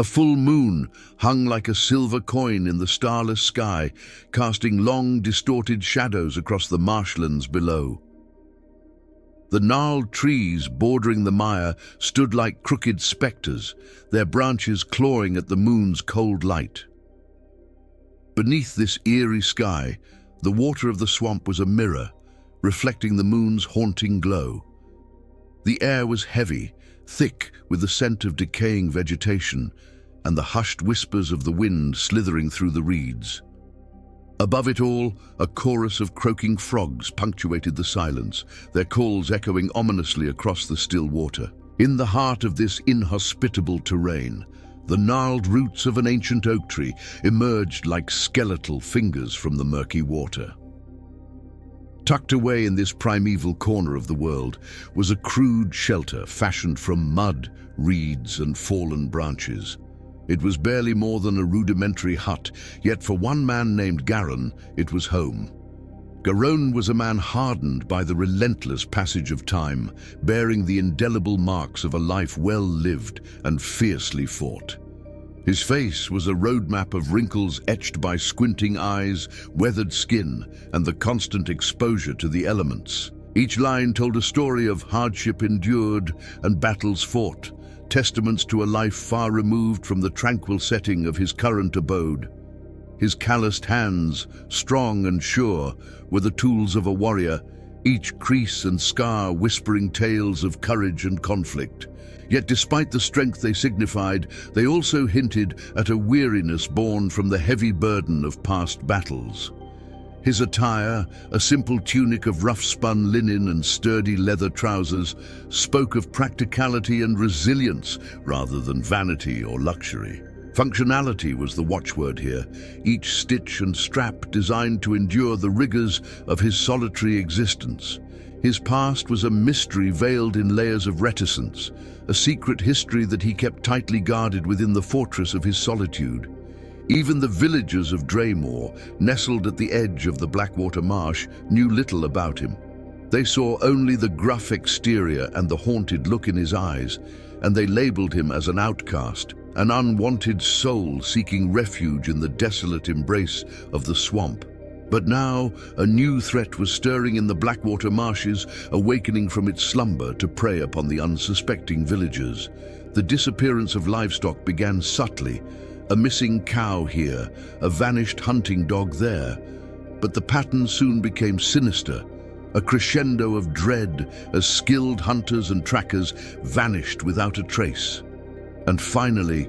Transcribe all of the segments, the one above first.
A full moon hung like a silver coin in the starless sky, casting long, distorted shadows across the marshlands below. The gnarled trees bordering the mire stood like crooked spectres, their branches clawing at the moon's cold light. Beneath this eerie sky, the water of the swamp was a mirror, reflecting the moon's haunting glow. The air was heavy, thick with the scent of decaying vegetation, and the hushed whispers of the wind slithering through the reeds. Above it all, a chorus of croaking frogs punctuated the silence, their calls echoing ominously across the still water. In the heart of this inhospitable terrain, the gnarled roots of an ancient oak tree emerged like skeletal fingers from the murky water. Tucked away in this primeval corner of the world was a crude shelter fashioned from mud, reeds, and fallen branches. It was barely more than a rudimentary hut, yet for one man named Garin, it was home. Garon was a man hardened by the relentless passage of time, bearing the indelible marks of a life well lived and fiercely fought. His face was a roadmap of wrinkles etched by squinting eyes, weathered skin, and the constant exposure to the elements. Each line told a story of hardship endured and battles fought, testaments to a life far removed from the tranquil setting of his current abode. His calloused hands, strong and sure, were the tools of a warrior, each crease and scar whispering tales of courage and conflict. Yet despite the strength they signified, they also hinted at a weariness born from the heavy burden of past battles. His attire, a simple tunic of rough-spun linen and sturdy leather trousers, spoke of practicality and resilience rather than vanity or luxury. Functionality was the watchword here, each stitch and strap designed to endure the rigors of his solitary existence. His past was a mystery veiled in layers of reticence, a secret history that he kept tightly guarded within the fortress of his solitude. Even the villagers of Draymore, nestled at the edge of the Blackwater Marsh, knew little about him. They saw only the gruff exterior and the haunted look in his eyes, and they labeled him as an outcast, an unwanted soul seeking refuge in the desolate embrace of the swamp. But now, a new threat was stirring in the Blackwater marshes, awakening from its slumber to prey upon the unsuspecting villagers. The disappearance of livestock began subtly, a missing cow here, a vanished hunting dog there. But the pattern soon became sinister, a crescendo of dread as skilled hunters and trackers vanished without a trace. And finally,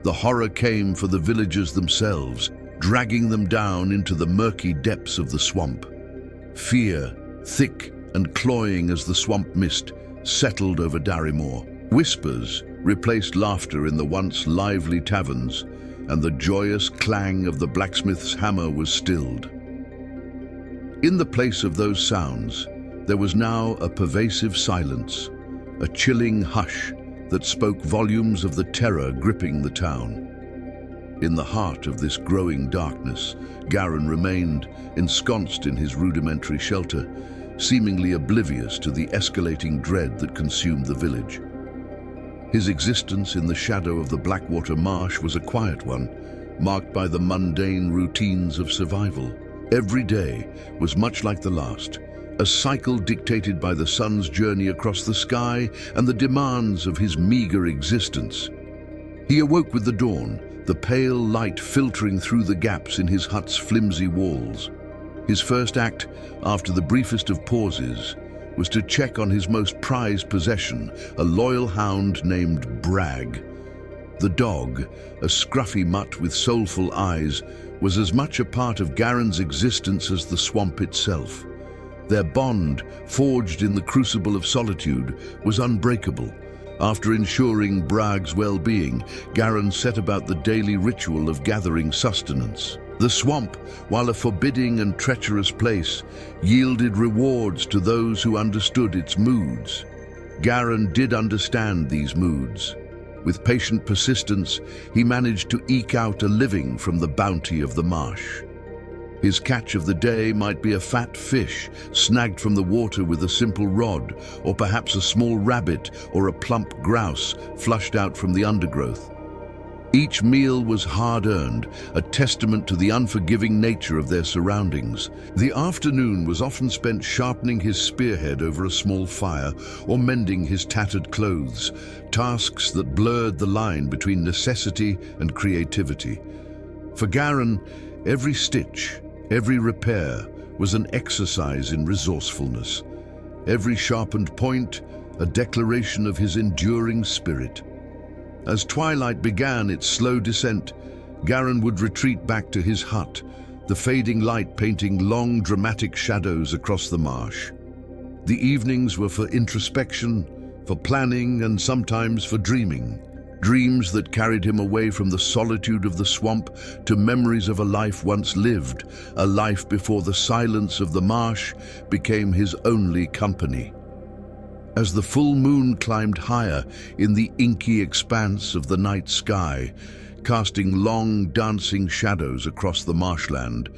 the horror came for the villagers themselves, dragging them down into the murky depths of the swamp. Fear, thick and cloying as the swamp mist, settled over Darrymore. Whispers replaced laughter in the once lively taverns, and the joyous clang of the blacksmith's hammer was stilled. In the place of those sounds, there was now a pervasive silence, a chilling hush that spoke volumes of the terror gripping the town. In the heart of this growing darkness, Garin remained ensconced in his rudimentary shelter, seemingly oblivious to the escalating dread that consumed the village. His existence in the shadow of the Blackwater Marsh was a quiet one, marked by the mundane routines of survival. Every day was much like the last, a cycle dictated by the sun's journey across the sky and the demands of his meager existence. He awoke with the dawn, the pale light filtering through the gaps in his hut's flimsy walls. His first act, after the briefest of pauses, was to check on his most prized possession, a loyal hound named Bragg. The dog, a scruffy mutt with soulful eyes, was as much a part of Garen's existence as the swamp itself. Their bond, forged in the crucible of solitude, was unbreakable. After ensuring Bragg's well-being, Garin set about the daily ritual of gathering sustenance. The swamp, while a forbidding and treacherous place, yielded rewards to those who understood its moods. Garin did understand these moods. With patient persistence, he managed to eke out a living from the bounty of the marsh. His catch of the day might be a fat fish, snagged from the water with a simple rod, or perhaps a small rabbit or a plump grouse flushed out from the undergrowth. Each meal was hard-earned, a testament to the unforgiving nature of their surroundings. The afternoon was often spent sharpening his spearhead over a small fire or mending his tattered clothes, tasks that blurred the line between necessity and creativity. For Garin, every stitch, every repair was an exercise in resourcefulness. Every sharpened point, a declaration of his enduring spirit. As twilight began its slow descent, Garin would retreat back to his hut, the fading light painting long, dramatic shadows across the marsh. The evenings were for introspection, for planning, and sometimes for dreaming. Dreams that carried him away from the solitude of the swamp to memories of a life once lived, a life before the silence of the marsh became his only company. As the full moon climbed higher in the inky expanse of the night sky, casting long, dancing shadows across the marshland,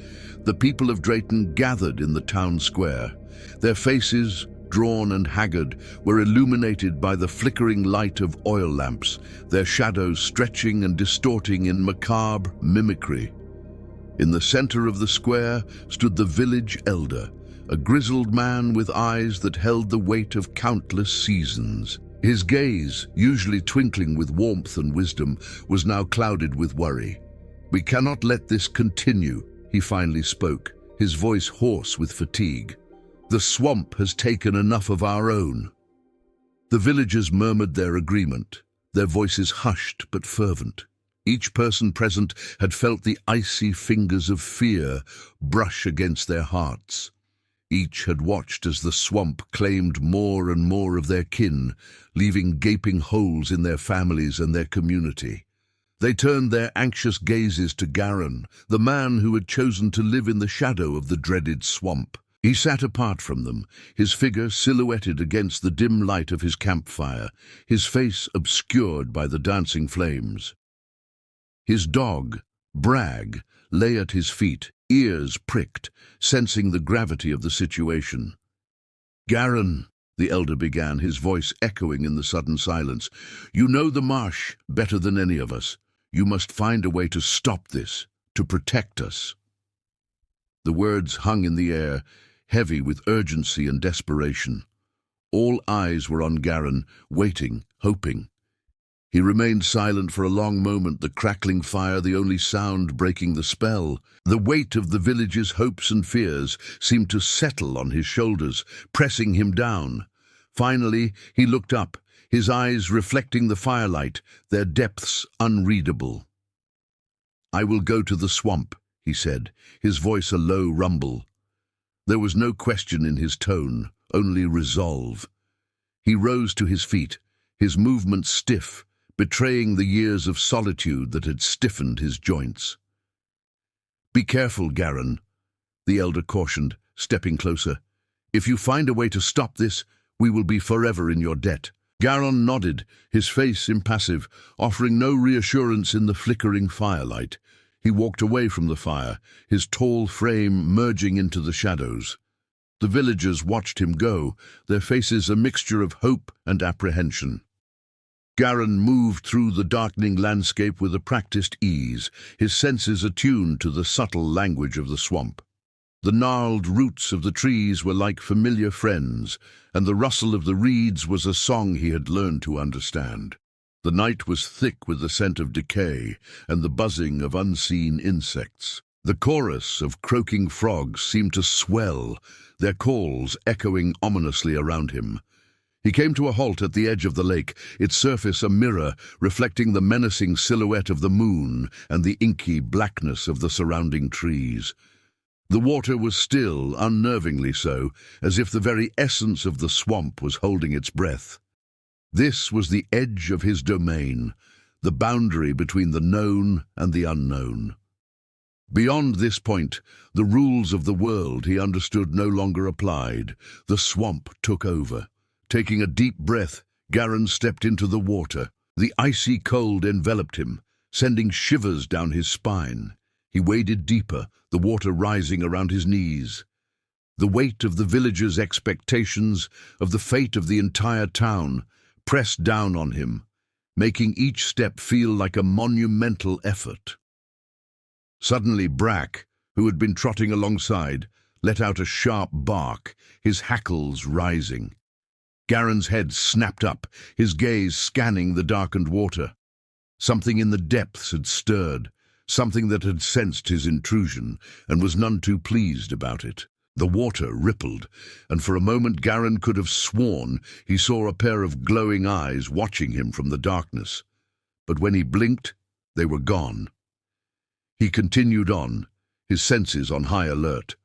the people of Drayton gathered in the town square. Their faces, drawn and haggard, were illuminated by the flickering light of oil lamps, their shadows stretching and distorting in macabre mimicry. In the center of the square stood the village elder, a grizzled man with eyes that held the weight of countless seasons. His gaze, usually twinkling with warmth and wisdom, was now clouded with worry. "We cannot let this continue," he finally spoke, his voice hoarse with fatigue. "The swamp has taken enough of our own." The villagers murmured their agreement, their voices hushed but fervent. Each person present had felt the icy fingers of fear brush against their hearts. Each had watched as the swamp claimed more and more of their kin, leaving gaping holes in their families and their community. They turned their anxious gazes to Garin, the man who had chosen to live in the shadow of the dreaded swamp. He sat apart from them, his figure silhouetted against the dim light of his campfire, his face obscured by the dancing flames. His dog, Bragg, lay at his feet, ears pricked, sensing the gravity of the situation. "Garin," the elder began, his voice echoing in the sudden silence, "you know the marsh better than any of us. You must find a way to stop this, to protect us." The words hung in the air, heavy with urgency and desperation. All eyes were on Garin, waiting, hoping. He remained silent for a long moment, the crackling fire the only sound breaking the spell. The weight of the village's hopes and fears seemed to settle on his shoulders, pressing him down. Finally, he looked up, his eyes reflecting the firelight, their depths unreadable. "I will go to the swamp," he said, his voice a low rumble. There was no question in his tone, only resolve. He rose to his feet, his movements stiff, betraying the years of solitude that had stiffened his joints. "Be careful, Garin," the elder cautioned, stepping closer. "If you find a way to stop this, we will be forever in your debt." Garin nodded, his face impassive, offering no reassurance in the flickering firelight. He walked away from the fire, his tall frame merging into the shadows. The villagers watched him go, their faces a mixture of hope and apprehension. Garin moved through the darkening landscape with a practiced ease, his senses attuned to the subtle language of the swamp. The gnarled roots of the trees were like familiar friends, and the rustle of the reeds was a song he had learned to understand. The night was thick with the scent of decay and the buzzing of unseen insects. The chorus of croaking frogs seemed to swell, their calls echoing ominously around him. He came to a halt at the edge of the lake, its surface a mirror reflecting the menacing silhouette of the moon and the inky blackness of the surrounding trees. The water was still, unnervingly so, as if the very essence of the swamp was holding its breath. This was the edge of his domain, the boundary between the known and the unknown. Beyond this point, the rules of the world he understood no longer applied. The swamp took over. Taking a deep breath, Garin stepped into the water. The icy cold enveloped him, sending shivers down his spine. He waded deeper, the water rising around his knees. The weight of the villagers' expectations, of the fate of the entire town, pressed down on him, making each step feel like a monumental effort. Suddenly Brack, who had been trotting alongside, let out a sharp bark, his hackles rising. Garen's head snapped up, his gaze scanning the darkened water. Something in the depths had stirred, something that had sensed his intrusion and was none too pleased about it. The water rippled, and for a moment Garen could have sworn he saw a pair of glowing eyes watching him from the darkness. But when he blinked, they were gone. He continued on, his senses on high alert.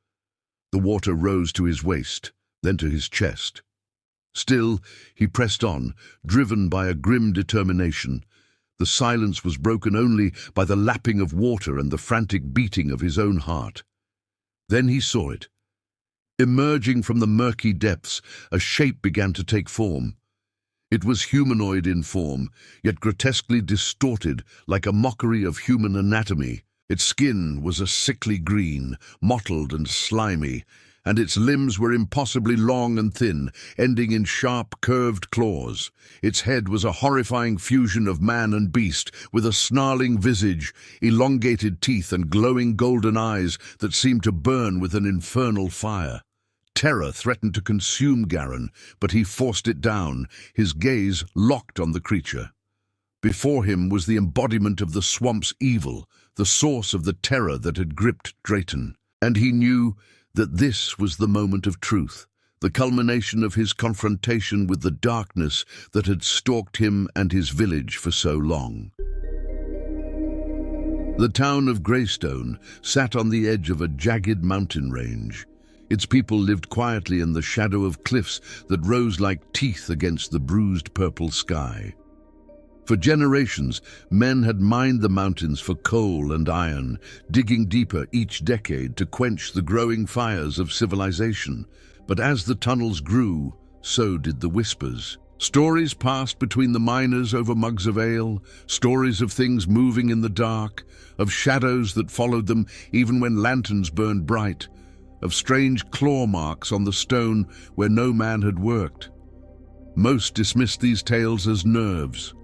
The water rose to his waist, then to his chest. Still, he pressed on, driven by a grim determination. The silence was broken only by the lapping of water and the frantic beating of his own heart. Then he saw it. Emerging from the murky depths, a shape began to take form. It was humanoid in form, yet grotesquely distorted, like a mockery of human anatomy. Its skin was a sickly green, mottled and slimy, and its limbs were impossibly long and thin, ending in sharp, curved claws. Its head was a horrifying fusion of man and beast, with a snarling visage, elongated teeth and glowing golden eyes that seemed to burn with an infernal fire. Terror threatened to consume Garen, but he forced it down, his gaze locked on the creature. Before him was the embodiment of the swamp's evil, the source of the terror that had gripped Drayton. And he knew that this was the moment of truth, the culmination of his confrontation with the darkness that had stalked him and his village for so long. The town of Greystone sat on the edge of a jagged mountain range. Its people lived quietly in the shadow of cliffs that rose like teeth against the bruised purple sky. For generations, men had mined the mountains for coal and iron, digging deeper each decade to quench the growing fires of civilization. But as the tunnels grew, so did the whispers. Stories passed between the miners over mugs of ale, stories of things moving in the dark, of shadows that followed them even when lanterns burned bright, of strange claw marks on the stone where no man had worked. Most dismissed these tales as nerves,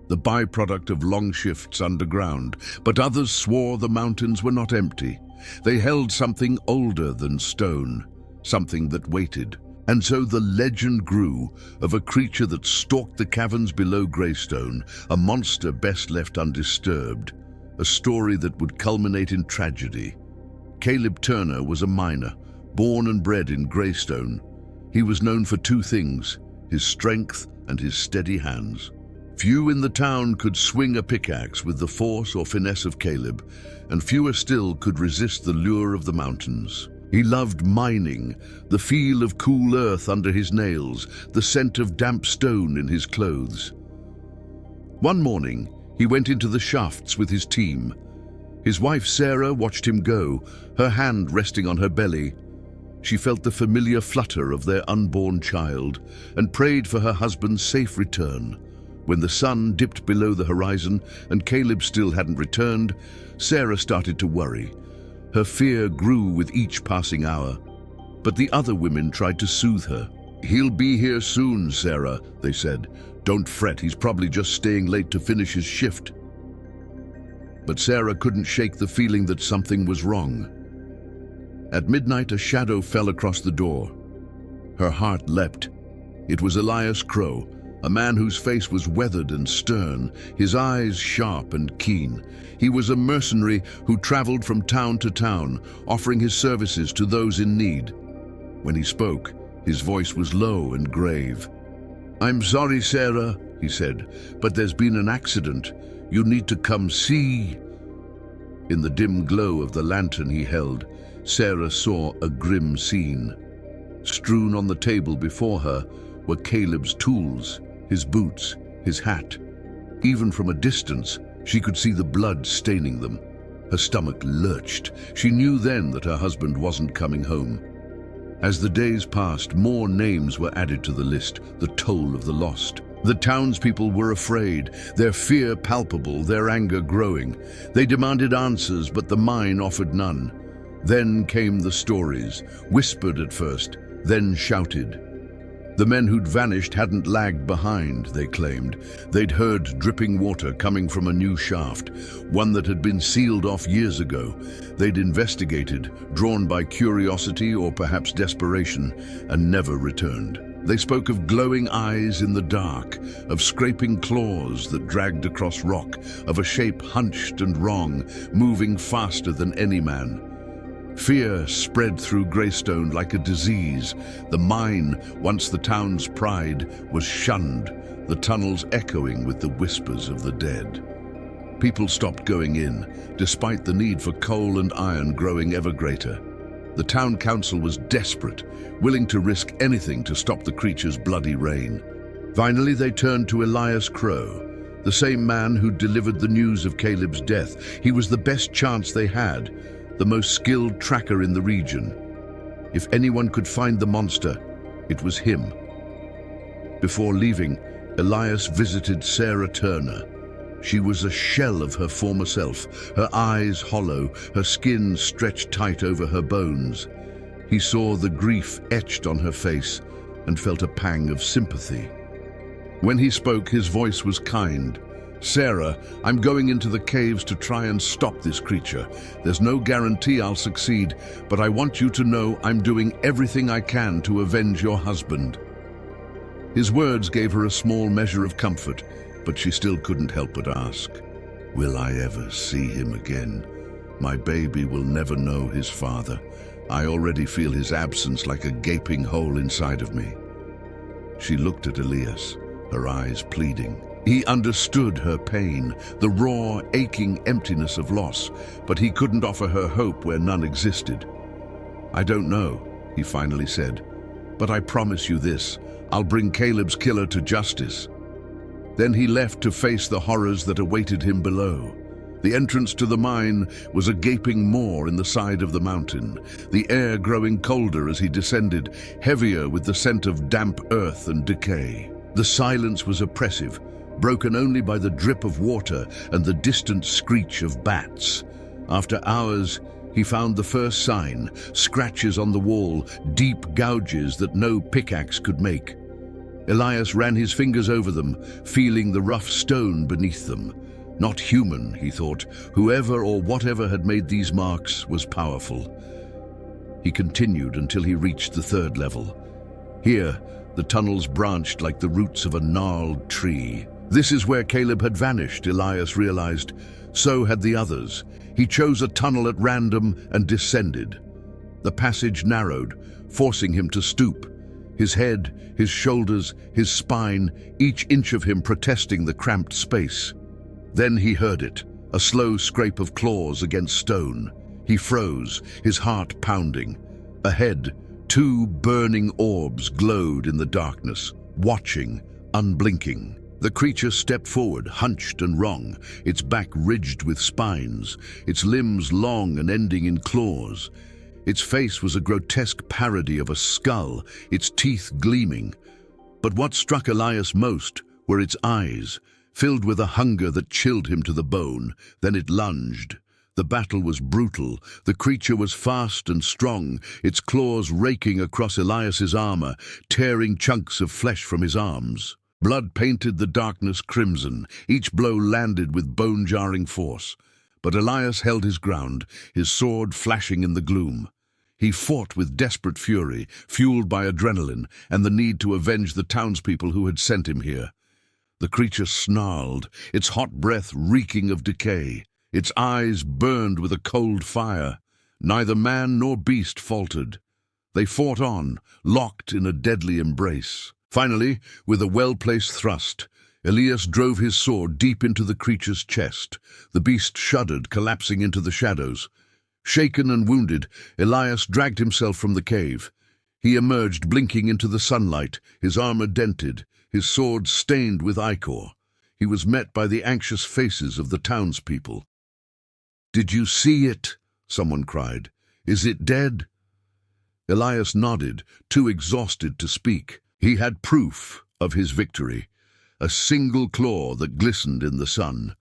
the byproduct of long shifts underground, but others swore the mountains were not empty. They held something older than stone, something that waited. And so the legend grew of a creature that stalked the caverns below Greystone, a monster best left undisturbed, a story that would culminate in tragedy. Caleb Turner was a miner, born and bred in Greystone. He was known for two things, his strength and his steady hands. Few in the town could swing a pickaxe with the force or finesse of Caleb, and fewer still could resist the lure of the mountains. He loved mining, the feel of cool earth under his nails, the scent of damp stone in his clothes. One morning, he went into the shafts with his team. His wife Sarah watched him go, her hand resting on her belly. She felt the familiar flutter of their unborn child and prayed for her husband's safe return. When the sun dipped below the horizon and Caleb still hadn't returned, Sarah started to worry. Her fear grew with each passing hour. But the other women tried to soothe her. "He'll be here soon, Sarah," they said. "Don't fret, he's probably just staying late to finish his shift." But Sarah couldn't shake the feeling that something was wrong. At midnight, a shadow fell across the door. Her heart leapt. It was Elias Crow, a man whose face was weathered and stern, his eyes sharp and keen. He was a mercenary who traveled from town to town, offering his services to those in need. When he spoke, his voice was low and grave. "I'm sorry, Sarah," he said, "but there's been an accident. You need to come see." In the dim glow of the lantern he held, Sarah saw a grim scene. Strewn on the table before her were Caleb's tools, his boots, his hat. Even from a distance, she could see the blood staining them. Her stomach lurched. She knew then that her husband wasn't coming home. As the days passed, more names were added to the list, the toll of the lost. The townspeople were afraid, their fear palpable, their anger growing. They demanded answers, but the mine offered none. Then came the stories, whispered at first, then shouted. The men who'd vanished hadn't lagged behind, they claimed. They'd heard dripping water coming from a new shaft, one that had been sealed off years ago. They'd investigated, drawn by curiosity or perhaps desperation, and never returned. They spoke of glowing eyes in the dark, of scraping claws that dragged across rock, of a shape hunched and wrong, moving faster than any man. Fear spread through Greystone like a disease. The mine, once the town's pride, was shunned, the tunnels echoing with the whispers of the dead. People stopped going in, despite the need for coal and iron growing ever greater. The town council was desperate, willing to risk anything to stop the creature's bloody reign. Finally, they turned to Elias Crow, the same man who'd delivered the news of Caleb's death. He was the best chance they had, the most skilled tracker in the region. If anyone could find the monster, it was him. Before leaving, Elias visited Sarah Turner. She was a shell of her former self, her eyes hollow, her skin stretched tight over her bones. He saw the grief etched on her face and felt a pang of sympathy. When he spoke, his voice was kind. "Sarah, I'm going into the caves to try and stop this creature. There's no guarantee I'll succeed, but I want you to know I'm doing everything I can to avenge your husband." His words gave her a small measure of comfort, but she still couldn't help but ask, "Will I ever see him again? My baby will never know his father. I already feel his absence like a gaping hole inside of me." She looked at Elias, her eyes pleading. He understood her pain, the raw, aching emptiness of loss, but he couldn't offer her hope where none existed. "I don't know," he finally said, "but I promise you this, I'll bring Caleb's killer to justice." Then he left to face the horrors that awaited him below. The entrance to the mine was a gaping maw in the side of the mountain, the air growing colder as he descended, heavier with the scent of damp earth and decay. The silence was oppressive, broken only by the drip of water and the distant screech of bats. After hours, he found the first sign, scratches on the wall, deep gouges that no pickaxe could make. Elias ran his fingers over them, feeling the rough stone beneath them. Not human, he thought. Whoever or whatever had made these marks was powerful. He continued until he reached the third level. Here, the tunnels branched like the roots of a gnarled tree. This is where Caleb had vanished, Elias realized. So had the others. He chose a tunnel at random and descended. The passage narrowed, forcing him to stoop. His head, his shoulders, his spine, each inch of him protesting the cramped space. Then he heard it, a slow scrape of claws against stone. He froze, his heart pounding. Ahead, two burning orbs glowed in the darkness, watching, unblinking. The creature stepped forward, hunched and wrong, its back ridged with spines, its limbs long and ending in claws. Its face was a grotesque parody of a skull, its teeth gleaming. But what struck Elias most were its eyes, filled with a hunger that chilled him to the bone. Then it lunged. The battle was brutal. The creature was fast and strong, its claws raking across Elias's armor, tearing chunks of flesh from his arms. Blood painted the darkness crimson. Each blow landed with bone-jarring force. But Elias held his ground, his sword flashing in the gloom. He fought with desperate fury, fueled by adrenaline and the need to avenge the townspeople who had sent him here. The creature snarled, its hot breath reeking of decay. Its eyes burned with a cold fire. Neither man nor beast faltered. They fought on, locked in a deadly embrace. Finally, with a well-placed thrust, Elias drove his sword deep into the creature's chest. The beast shuddered, collapsing into the shadows. Shaken and wounded, Elias dragged himself from the cave. He emerged, blinking into the sunlight, his armor dented, his sword stained with ichor. He was met by the anxious faces of the townspeople. "Did you see it?" someone cried. "Is it dead?" Elias nodded, too exhausted to speak. He had proof of his victory, a single claw that glistened in the sun.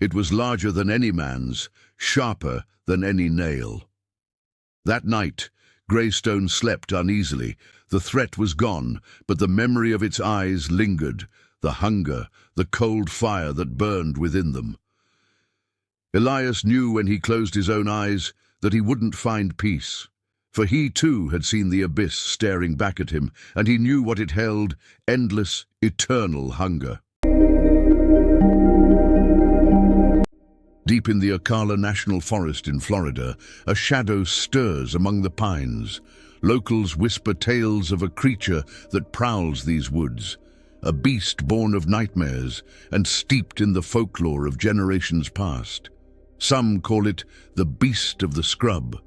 It was larger than any man's, sharper than any nail. That night, Greystone slept uneasily. The threat was gone, but the memory of its eyes lingered, the hunger, the cold fire that burned within them. Elias knew when he closed his own eyes that he wouldn't find peace, for he too had seen the abyss staring back at him, and he knew what it held: endless, eternal hunger. Deep in the Ocala National Forest in Florida, a shadow stirs among the pines. Locals whisper tales of a creature that prowls these woods, a beast born of nightmares and steeped in the folklore of generations past. Some call it the beast of the scrub,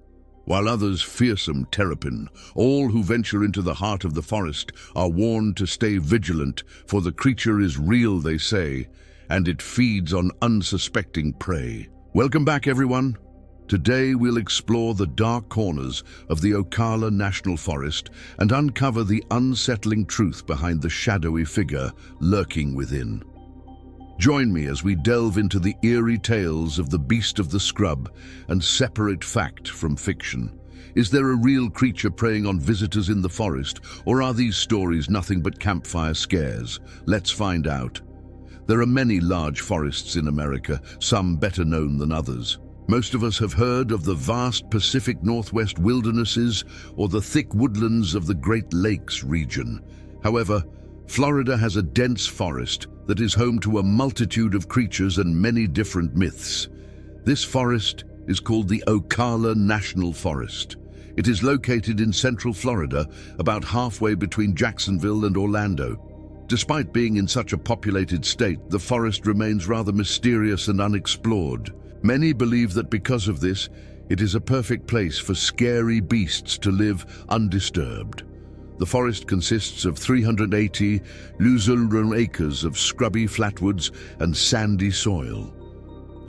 while others fearsome terrapin. All who venture into the heart of the forest are warned to stay vigilant, for the creature is real, they say, and it feeds on unsuspecting prey. Welcome back, everyone. Today we'll explore the dark corners of the Ocala National Forest and uncover the unsettling truth behind the shadowy figure lurking within. Join me as we delve into the eerie tales of the beast of the scrub and separate fact from fiction. Is there a real creature preying on visitors in the forest, or are these stories nothing but campfire scares? Let's find out. There are many large forests in America, some better known than others. Most of us have heard of the vast Pacific Northwest wildernesses or the thick woodlands of the Great Lakes region. However, Florida has a dense forest that is home to a multitude of creatures and many different myths. This forest is called the Ocala National Forest. It is located in central Florida, about halfway between Jacksonville and Orlando. Despite being in such a populated state, the forest remains rather mysterious and unexplored. Many believe that because of this, it is a perfect place for scary beasts to live undisturbed. The forest consists of 380 luxuriant acres of scrubby flatwoods and sandy soil.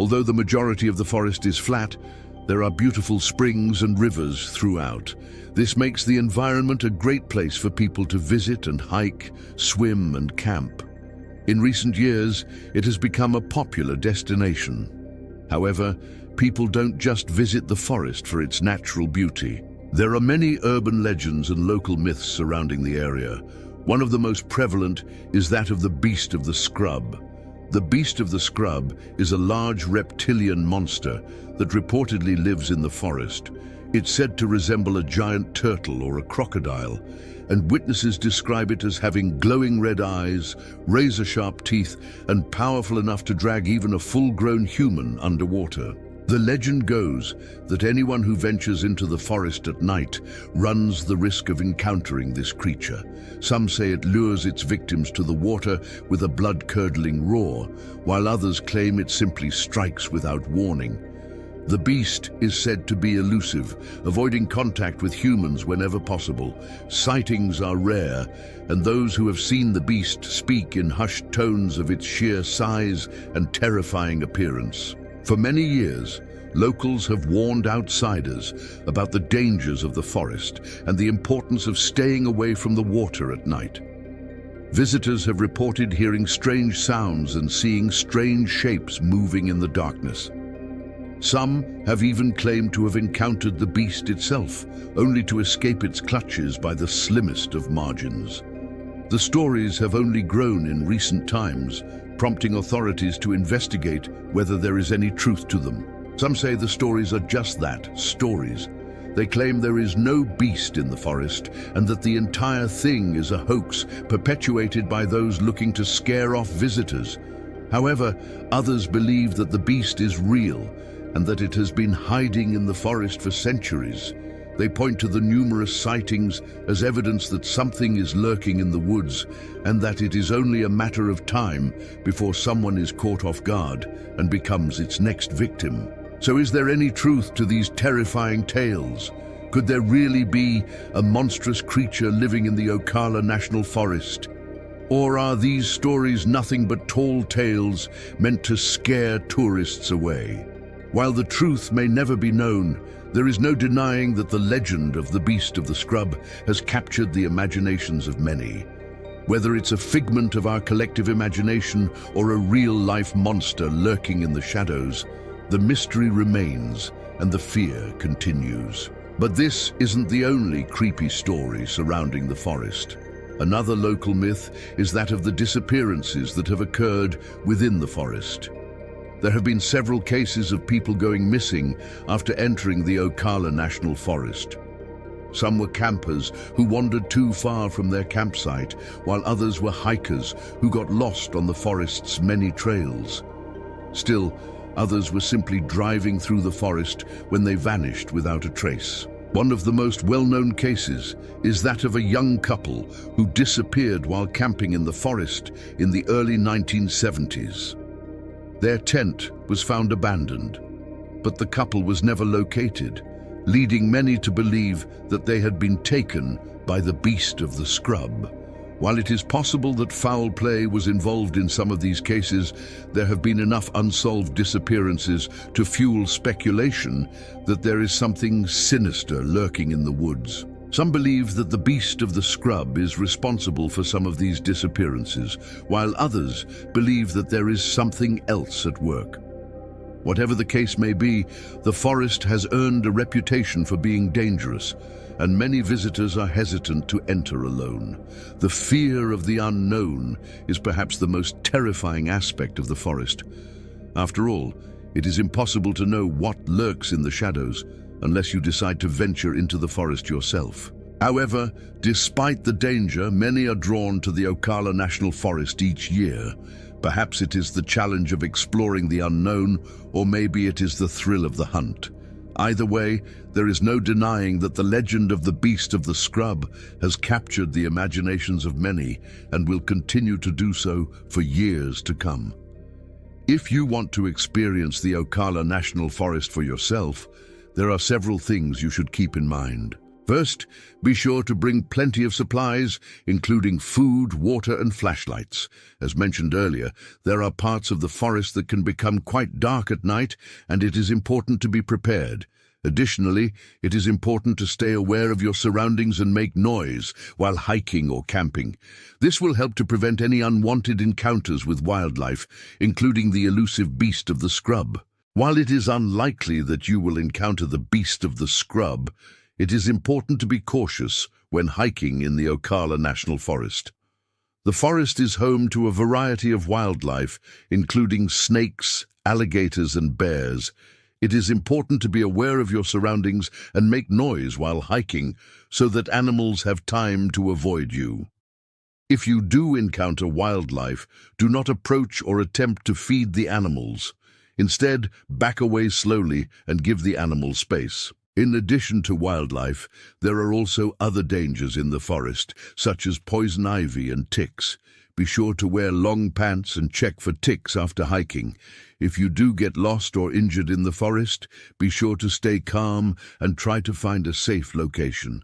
Although the majority of the forest is flat, there are beautiful springs and rivers throughout. This makes the environment a great place for people to visit and hike, swim and camp. In recent years, it has become a popular destination. However, people don't just visit the forest for its natural beauty. There are many urban legends and local myths surrounding the area. One of the most prevalent is that of the beast of the scrub. The beast of the scrub is a large reptilian monster that reportedly lives in the forest. It's said to resemble a giant turtle or a crocodile, and witnesses describe it as having glowing red eyes, razor-sharp teeth, and powerful enough to drag even a full-grown human underwater. The legend goes that anyone who ventures into the forest at night runs the risk of encountering this creature. Some say it lures its victims to the water with a blood-curdling roar, while others claim it simply strikes without warning. The beast is said to be elusive, avoiding contact with humans whenever possible. Sightings are rare, and those who have seen the beast speak in hushed tones of its sheer size and terrifying appearance. For many years, locals have warned outsiders about the dangers of the forest and the importance of staying away from the water at night. Visitors have reported hearing strange sounds and seeing strange shapes moving in the darkness. Some have even claimed to have encountered the beast itself, only to escape its clutches by the slimmest of margins. The stories have only grown in recent times, prompting authorities to investigate whether there is any truth to them. Some say the stories are just that, stories. They claim there is no beast in the forest and that the entire thing is a hoax perpetuated by those looking to scare off visitors. However, others believe that the beast is real and that it has been hiding in the forest for centuries. They point to the numerous sightings as evidence that something is lurking in the woods and that it is only a matter of time before someone is caught off guard and becomes its next victim. So is there any truth to these terrifying tales? Could there really be a monstrous creature living in the Ocala National Forest? Or are these stories nothing but tall tales meant to scare tourists away? While the truth may never be known, there is no denying that the legend of the beast of the scrub has captured the imaginations of many. Whether it's a figment of our collective imagination or a real-life monster lurking in the shadows, the mystery remains and the fear continues. But this isn't the only creepy story surrounding the forest. Another local myth is that of the disappearances that have occurred within the forest. There have been several cases of people going missing after entering the Ocala National Forest. Some were campers who wandered too far from their campsite, while others were hikers who got lost on the forest's many trails. Still, others were simply driving through the forest when they vanished without a trace. One of the most well-known cases is that of a young couple who disappeared while camping in the forest in the early 1970s. Their tent was found abandoned, but the couple was never located, leading many to believe that they had been taken by the beast of the scrub. While it is possible that foul play was involved in some of these cases, there have been enough unsolved disappearances to fuel speculation that there is something sinister lurking in the woods. Some believe that the beast of the scrub is responsible for some of these disappearances, while others believe that there is something else at work. Whatever the case may be, the forest has earned a reputation for being dangerous, and many visitors are hesitant to enter alone. The fear of the unknown is perhaps the most terrifying aspect of the forest. After all, it is impossible to know what lurks in the shadows unless you decide to venture into the forest yourself. However, despite the danger, many are drawn to the Ocala National Forest each year. Perhaps it is the challenge of exploring the unknown, or maybe it is the thrill of the hunt. Either way, there is no denying that the legend of the beast of the scrub has captured the imaginations of many and will continue to do so for years to come. If you want to experience the Ocala National Forest for yourself, there are several things you should keep in mind. First, be sure to bring plenty of supplies, including food, water, and flashlights. As mentioned earlier, there are parts of the forest that can become quite dark at night, and it is important to be prepared. Additionally, it is important to stay aware of your surroundings and make noise while hiking or camping. This will help to prevent any unwanted encounters with wildlife, including the elusive beast of the scrub. While it is unlikely that you will encounter the beast of the scrub, it is important to be cautious when hiking in the Ocala National Forest. The forest is home to a variety of wildlife, including snakes, alligators, and bears. It is important to be aware of your surroundings and make noise while hiking so that animals have time to avoid you. If you do encounter wildlife, do not approach or attempt to feed the animals. Instead, back away slowly and give the animals space. In addition to wildlife, there are also other dangers in the forest, such as poison ivy and ticks. Be sure to wear long pants and check for ticks after hiking. If you do get lost or injured in the forest, be sure to stay calm and try to find a safe location.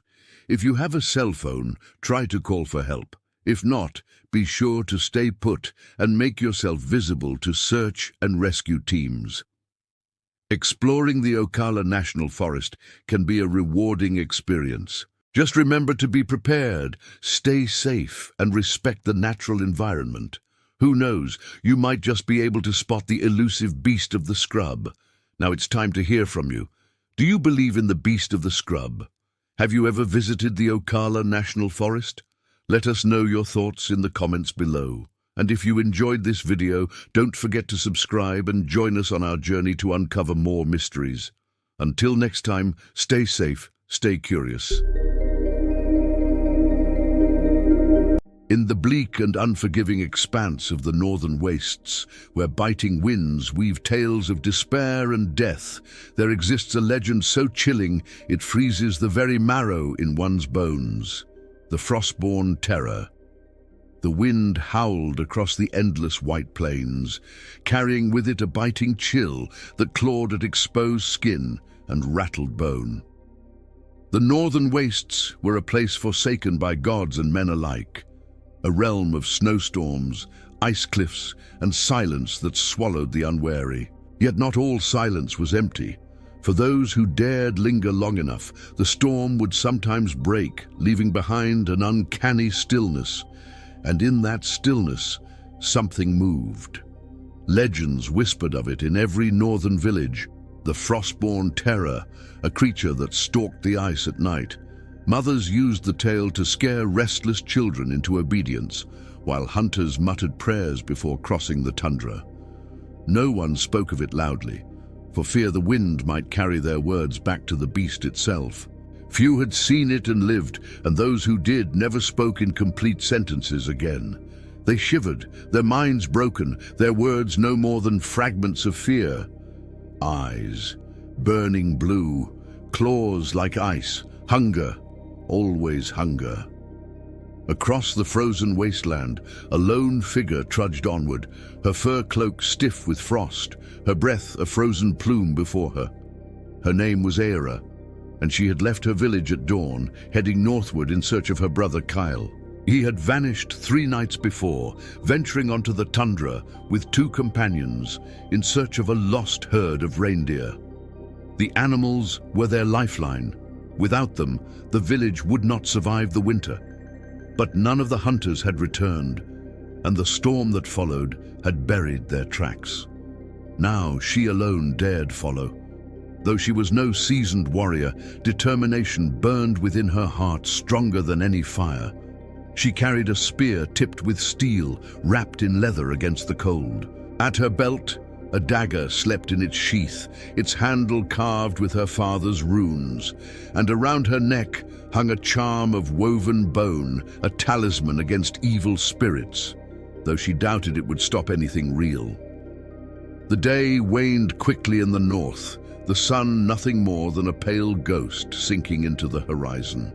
If you have a cell phone, try to call for help. If not, be sure to stay put and make yourself visible to search and rescue teams. Exploring the Ocala National Forest can be a rewarding experience. Just remember to be prepared, stay safe, and respect the natural environment. Who knows, you might just be able to spot the elusive beast of the scrub. Now it's time to hear from you. Do you believe in the beast of the scrub? Have you ever visited the Ocala National Forest? Let us know your thoughts in the comments below. And if you enjoyed this video, don't forget to subscribe and join us on our journey to uncover more mysteries. Until next time, stay safe, stay curious. In the bleak and unforgiving expanse of the northern wastes, where biting winds weave tales of despair and death, there exists a legend so chilling it freezes the very marrow in one's bones. The Frostborn Terror. The wind howled across the endless white plains, carrying with it a biting chill that clawed at exposed skin and rattled bone. The northern wastes were a place forsaken by gods and men alike, a realm of snowstorms, ice cliffs, and silence that swallowed the unwary. Yet not all silence was empty. For those who dared linger long enough, the storm would sometimes break, leaving behind an uncanny stillness. And in that stillness, something moved. Legends whispered of it in every northern village, The Frostborn Terror, a creature that stalked the ice at night. Mothers used the tale to scare restless children into obedience, while hunters muttered prayers before crossing the tundra. No one spoke of it loudly, for fear the wind might carry their words back to the beast itself. Few had seen it and lived, and those who did never spoke in complete sentences again. They shivered, their minds broken, their words no more than fragments of fear. Eyes, burning blue, claws like ice, hunger, always hunger. Across the frozen wasteland, a lone figure trudged onward, her fur cloak stiff with frost, her breath a frozen plume before her. Her name was Era, and she had left her village at dawn, heading northward in search of her brother Kyle. He had vanished 3 nights before, venturing onto the tundra with 2 companions in search of a lost herd of reindeer. The animals were their lifeline. Without them, the village would not survive the winter. But none of the hunters had returned, and the storm that followed had buried their tracks. Now she alone dared follow. Though she was no seasoned warrior, determination burned within her heart stronger than any fire. She carried a spear tipped with steel, wrapped in leather against the cold. At her belt, a dagger slept in its sheath, its handle carved with her father's runes, and around her neck hung a charm of woven bone, a talisman against evil spirits, though she doubted it would stop anything real. The day waned quickly in the north, the sun nothing more than a pale ghost sinking into the horizon.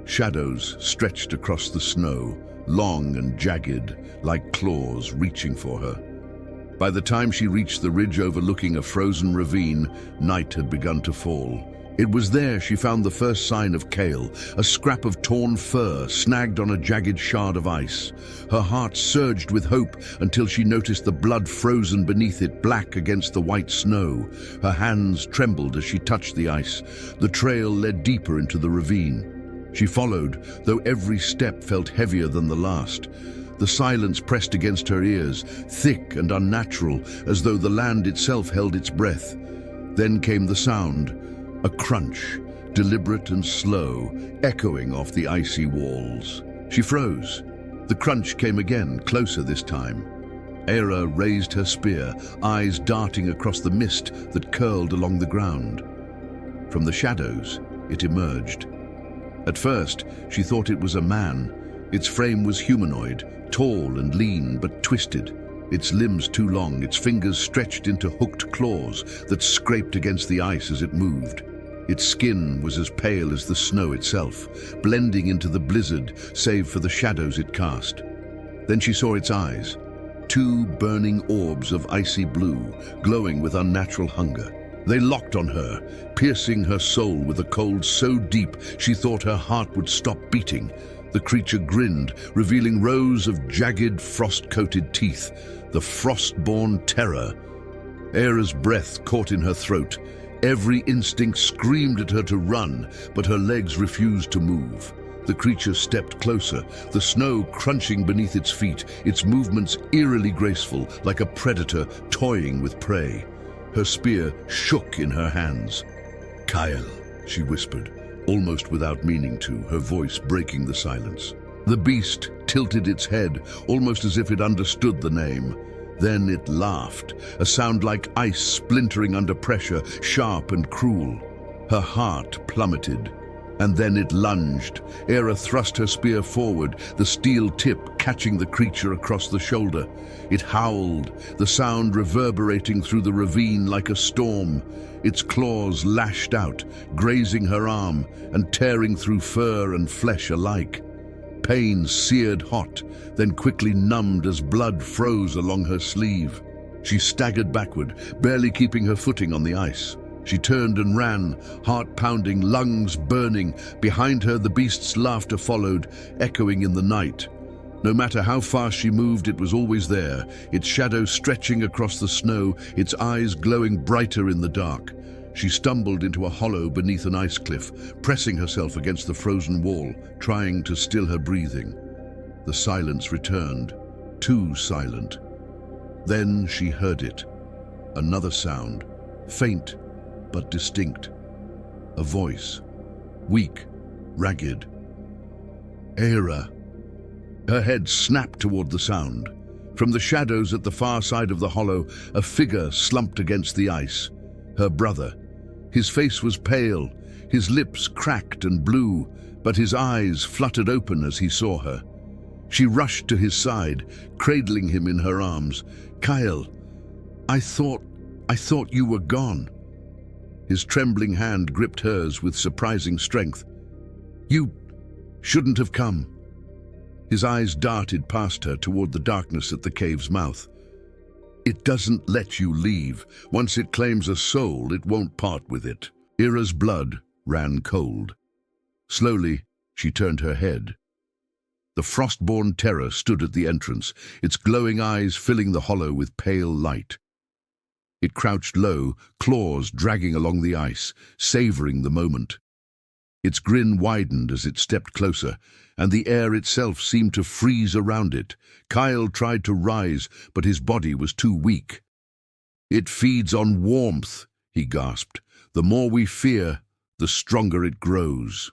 Shadows stretched across the snow, long and jagged, like claws reaching for her. By the time she reached the ridge overlooking a frozen ravine, night had begun to fall. It was there she found the first sign of Kale, a scrap of torn fur snagged on a jagged shard of ice. Her heart surged with hope until she noticed the blood frozen beneath it, black against the white snow. Her hands trembled as she touched the ice. The trail led deeper into the ravine. She followed, though every step felt heavier than the last. The silence pressed against her ears, thick and unnatural, as though the land itself held its breath. Then came the sound, a crunch, deliberate and slow, echoing off the icy walls. She froze. The crunch came again, closer this time. Era raised her spear, eyes darting across the mist that curled along the ground. From the shadows, it emerged. At first, she thought it was a man. Its frame was humanoid, tall and lean, but twisted. Its limbs too long, its fingers stretched into hooked claws that scraped against the ice as it moved. Its skin was as pale as the snow itself, blending into the blizzard save for the shadows it cast. Then she saw its eyes, 2 burning orbs of icy blue, glowing with unnatural hunger. They locked on her, piercing her soul with a cold so deep she thought her heart would stop beating. The creature grinned, revealing rows of jagged, frost-coated teeth, the Frostborn Terror. Era's breath caught in her throat. Every instinct screamed at her to run, but her legs refused to move. The creature stepped closer, the snow crunching beneath its feet, its movements eerily graceful, like a predator toying with prey. Her spear shook in her hands. "Kyle," she whispered, almost without meaning to, her voice breaking the silence. The beast tilted its head, almost as if it understood the name. Then it laughed, a sound like ice splintering under pressure, sharp and cruel. Her heart plummeted, and then it lunged. Era thrust her spear forward, the steel tip catching the creature across the shoulder. It howled, the sound reverberating through the ravine like a storm. Its claws lashed out, grazing her arm and tearing through fur and flesh alike. Pain seared hot, then quickly numbed as blood froze along her sleeve. She staggered backward, barely keeping her footing on the ice. She turned and ran, heart pounding, lungs burning. Behind her, the beast's laughter followed, echoing in the night. No matter how fast she moved, it was always there, its shadow stretching across the snow, its eyes glowing brighter in the dark. She stumbled into a hollow beneath an ice cliff, pressing herself against the frozen wall, trying to still her breathing. The silence returned, too silent. Then she heard it. Another sound, faint but distinct. A voice, weak, ragged. Era. Her head snapped toward the sound. From the shadows at the far side of the hollow, a figure slumped against the ice. Her brother. His face was pale, his lips cracked and blue, but his eyes fluttered open as he saw her. She rushed to his side, cradling him in her arms. "Kyle, I thought you were gone." His trembling hand gripped hers with surprising strength. "You shouldn't have come." His eyes darted past her toward the darkness at the cave's mouth. "It doesn't let you leave. Once it claims a soul, it won't part with it." Ira's blood ran cold. Slowly, she turned her head. The Frostborn Terror stood at the entrance, its glowing eyes filling the hollow with pale light. It crouched low, claws dragging along the ice, savoring the moment. Its grin widened as it stepped closer, and the air itself seemed to freeze around it. Kyle tried to rise, but his body was too weak. "It feeds on warmth," he gasped. "The more we fear, the stronger it grows."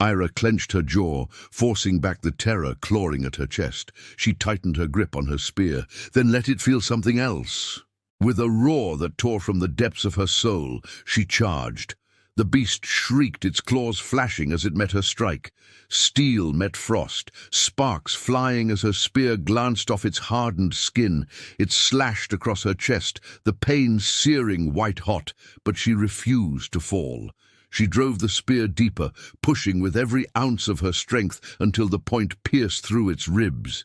Ira clenched her jaw, forcing back the terror clawing at her chest. She tightened her grip on her spear, then let it feel something else. With a roar that tore from the depths of her soul, she charged. The beast shrieked, its claws flashing as it met her strike. Steel met frost, sparks flying as her spear glanced off its hardened skin. It slashed across her chest, the pain searing white-hot, but she refused to fall. She drove the spear deeper, pushing with every ounce of her strength until the point pierced through its ribs.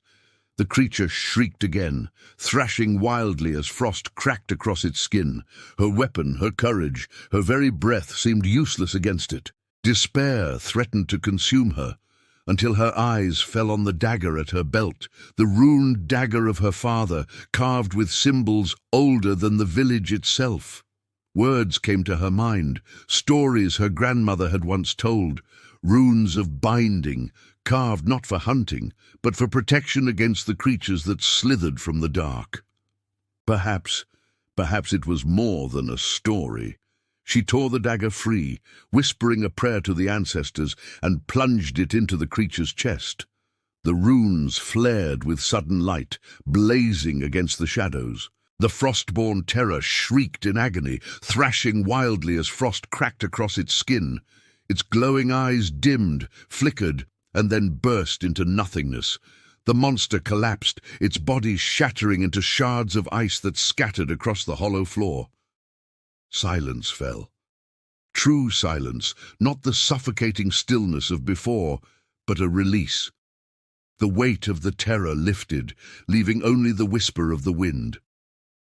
The creature shrieked again, thrashing wildly as frost cracked across its skin. Her weapon, her courage, her very breath seemed useless against it. Despair threatened to consume her, until her eyes fell on the dagger at her belt, the runed dagger of her father, carved with symbols older than the village itself. Words came to her mind, stories her grandmother had once told, runes of binding, carved not for hunting, but for protection against the creatures that slithered from the dark. Perhaps it was more than a story. She tore the dagger free, whispering a prayer to the ancestors, and plunged it into the creature's chest. The runes flared with sudden light, blazing against the shadows. The Frostborn Terror shrieked in agony, thrashing wildly as frost cracked across its skin. Its glowing eyes dimmed, flickered, and then burst into nothingness. The monster collapsed, its body shattering into shards of ice that scattered across the hollow floor. Silence fell. True silence, not the suffocating stillness of before, but a release. The weight of the terror lifted, leaving only the whisper of the wind.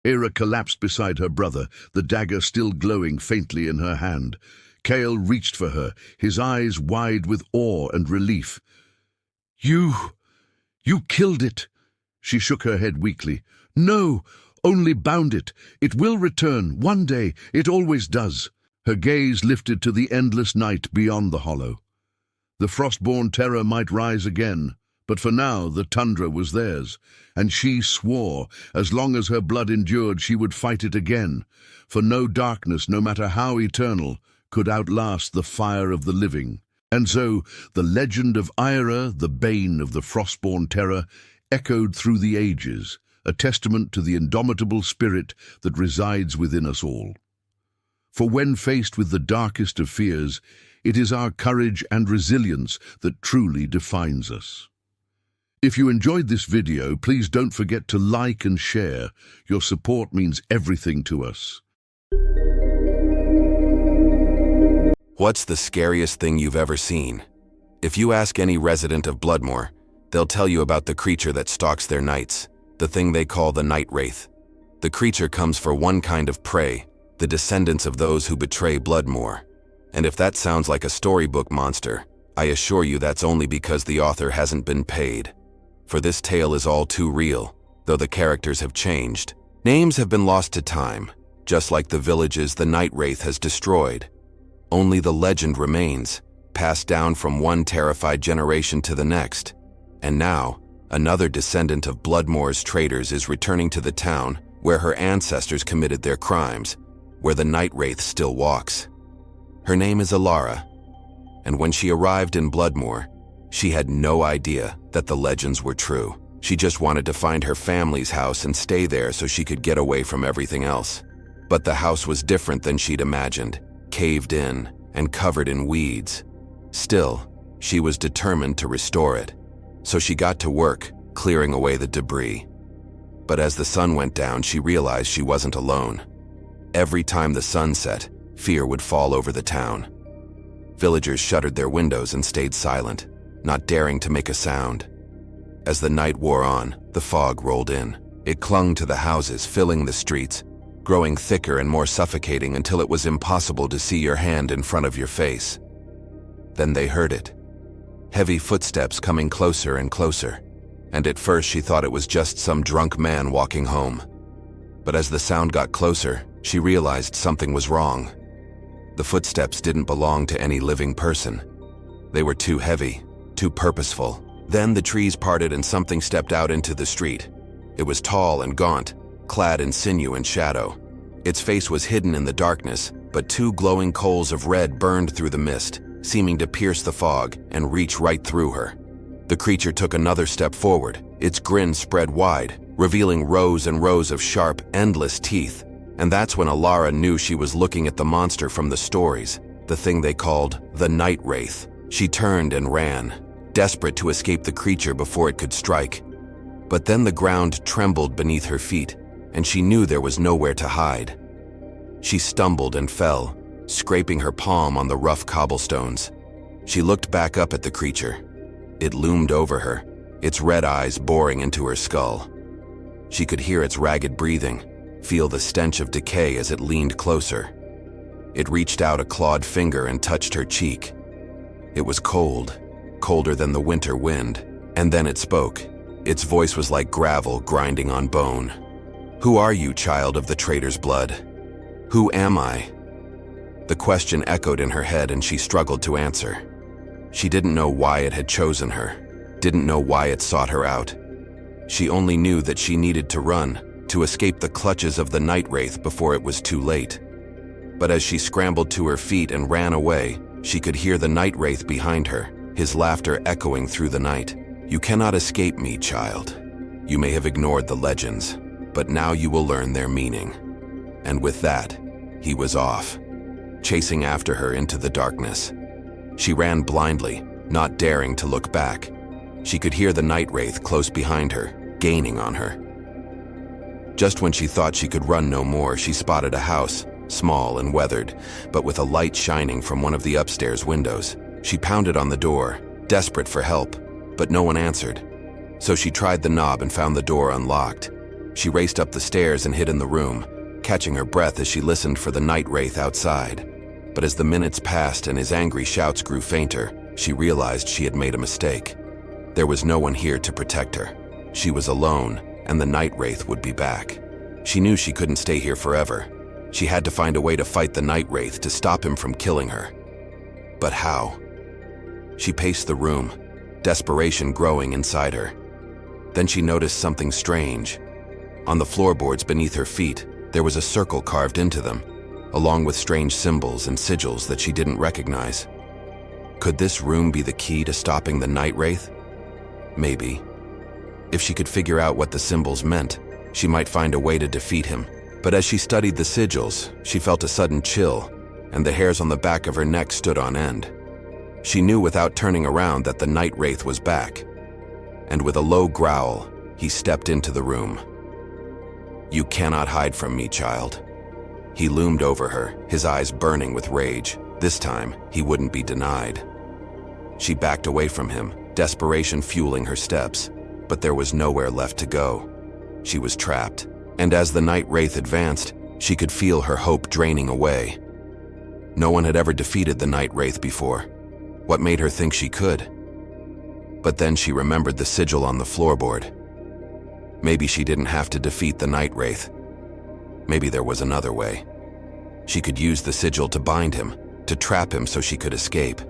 Era collapsed beside her brother, the dagger still glowing faintly in her hand. Kale reached for her, his eyes wide with awe and relief. You killed it." She shook her head weakly. "No, only bound it. It will return, one day, it always does." Her gaze lifted to the endless night beyond the hollow. The Frostborn Terror might rise again, but for now the tundra was theirs, and she swore, as long as her blood endured, she would fight it again, for no darkness, no matter how eternal, could outlast the fire of the living. And so, the legend of Ira, the bane of the Frostborn Terror, echoed through the ages, a testament to the indomitable spirit that resides within us all. For when faced with the darkest of fears, it is our courage and resilience that truly defines us. If you enjoyed this video, please don't forget to like and share. Your support means everything to us. What's the scariest thing you've ever seen? If you ask any resident of Bloodmoor, they'll tell you about the creature that stalks their nights, the thing they call the Night Wraith. The creature comes for one kind of prey, the descendants of those who betray Bloodmoor. And if that sounds like a storybook monster, I assure you that's only because the author hasn't been paid. For this tale is all too real, though the characters have changed. Names have been lost to time, just like the villages the Night Wraith has destroyed. Only the legend remains, passed down from one terrified generation to the next. And now, another descendant of Bloodmoor's traitors is returning to the town where her ancestors committed their crimes, where the Night Wraith still walks. Her name is Alara, and when she arrived in Bloodmoor, she had no idea that the legends were true. She just wanted to find her family's house and stay there so she could get away from everything else. But the house was different than she'd imagined, caved in and covered in weeds. Still, she was determined to restore it, so she got to work, clearing away the debris. But as the sun went down, she realized she wasn't alone. Every time the sun set, fear would fall over the town. Villagers shuttered their windows and stayed silent, not daring to make a sound. As the night wore on, the fog rolled in. It clung to the houses, filling the streets, growing thicker and more suffocating until it was impossible to see your hand in front of your face. Then they heard it. Heavy footsteps coming closer and closer, and at first she thought it was just some drunk man walking home. But as the sound got closer, she realized something was wrong. The footsteps didn't belong to any living person. They were too heavy, too purposeful. Then the trees parted and something stepped out into the street. It was tall and gaunt, clad in sinew and shadow. Its face was hidden in the darkness, but two glowing coals of red burned through the mist, seeming to pierce the fog and reach right through her. The creature took another step forward, its grin spread wide, revealing rows and rows of sharp, endless teeth. And that's when Alara knew she was looking at the monster from the stories, the thing they called the Night Wraith. She turned and ran, desperate to escape the creature before it could strike. But then the ground trembled beneath her feet, and she knew there was nowhere to hide. She stumbled and fell, scraping her palm on the rough cobblestones. She looked back up at the creature. It loomed over her, its red eyes boring into her skull. She could hear its ragged breathing, feel the stench of decay as it leaned closer. It reached out a clawed finger and touched her cheek. It was cold, colder than the winter wind, and then it spoke. Its voice was like gravel grinding on bone. "Who are you, child of the traitor's blood? Who am I?" The question echoed in her head and she struggled to answer. She didn't know why it had chosen her, didn't know why it sought her out. She only knew that she needed to run, to escape the clutches of the Night Wraith before it was too late. But as she scrambled to her feet and ran away, she could hear the Night Wraith behind her, his laughter echoing through the night. "You cannot escape me, child. You may have ignored the legends, but now you will learn their meaning." And with that, he was off, chasing after her into the darkness. She ran blindly, not daring to look back. She could hear the Night Wraith close behind her, gaining on her. Just when she thought she could run no more, she spotted a house, small and weathered, but with a light shining from one of the upstairs windows. She pounded on the door, desperate for help, but no one answered. So she tried the knob and found the door unlocked. She raced up the stairs and hid in the room, catching her breath as she listened for the Night Wraith outside. But as the minutes passed and his angry shouts grew fainter, she realized she had made a mistake. There was no one here to protect her. She was alone, and the Night Wraith would be back. She knew she couldn't stay here forever. She had to find a way to fight the Night Wraith to stop him from killing her. But how? She paced the room, desperation growing inside her. Then she noticed something strange. On the floorboards beneath her feet, there was a circle carved into them, along with strange symbols and sigils that she didn't recognize. Could this room be the key to stopping the Night Wraith? Maybe. If she could figure out what the symbols meant, she might find a way to defeat him. But as she studied the sigils, she felt a sudden chill, and the hairs on the back of her neck stood on end. She knew without turning around that the Night Wraith was back. And with a low growl, he stepped into the room. "You cannot hide from me, child." He loomed over her, his eyes burning with rage. This time, he wouldn't be denied. She backed away from him, desperation fueling her steps, but there was nowhere left to go. She was trapped, and as the Night Wraith advanced, she could feel her hope draining away. No one had ever defeated the Night Wraith before. What made her think she could? But then she remembered the sigil on the floorboard. Maybe she didn't have to defeat the Night Wraith. Maybe there was another way. She could use the sigil to bind him, to trap him so she could escape.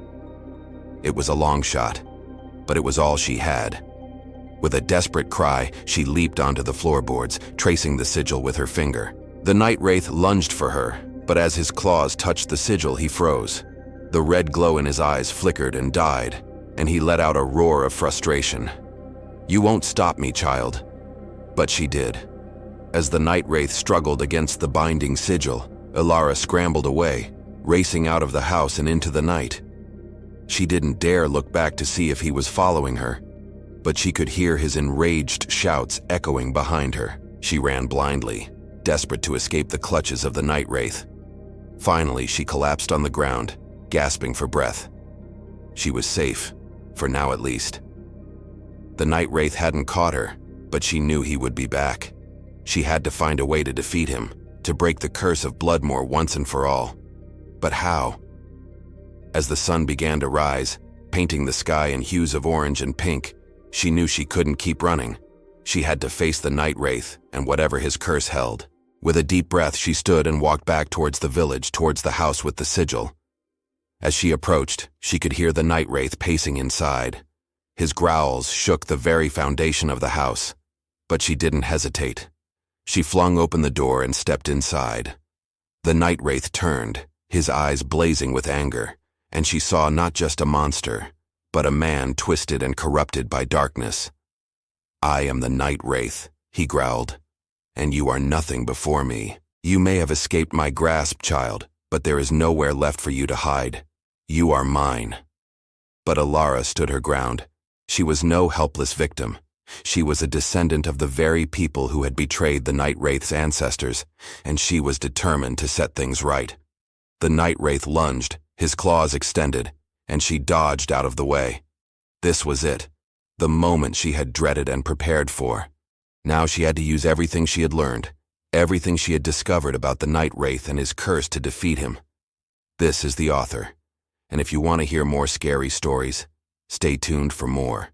It was a long shot, but it was all she had. With a desperate cry, she leaped onto the floorboards, tracing the sigil with her finger. The night wraith lunged for her, but as his claws touched the sigil, he froze. The red glow in his eyes flickered and died, and he let out a roar of frustration. "You won't stop me, child." But she did. As the night wraith struggled against the binding sigil, Ilara scrambled away, racing out of the house and into the night. She didn't dare look back to see if he was following her, but she could hear his enraged shouts echoing behind her. She ran blindly, desperate to escape the clutches of the night wraith. Finally, she collapsed on the ground, gasping for breath. She was safe, for now at least. The night wraith hadn't caught her, but she knew he would be back. She had to find a way to defeat him, to break the curse of Bloodmoor once and for all. But how? As the sun began to rise, painting the sky in hues of orange and pink, she knew she couldn't keep running. She had to face the night wraith and whatever his curse held. With a deep breath, she stood and walked back towards the village, towards the house with the sigil. As she approached, she could hear the night wraith pacing inside. His growls shook the very foundation of the house, but she didn't hesitate. She flung open the door and stepped inside. The night wraith turned, his eyes blazing with anger, and she saw not just a monster, but a man twisted and corrupted by darkness. "I am the night wraith," he growled, "and you are nothing before me. You may have escaped my grasp, child, but there is nowhere left for you to hide. You are mine." But Ilara stood her ground. She was no helpless victim. She was a descendant of the very people who had betrayed the night wraith's ancestors, and she was determined to set things right. The night wraith lunged, his claws extended, and she dodged out of the way. This was it, the moment she had dreaded and prepared for. Now she had to use everything she had learned, everything she had discovered about the night wraith and his curse to defeat him. This is the author, and if you want to hear more scary stories, stay tuned for more.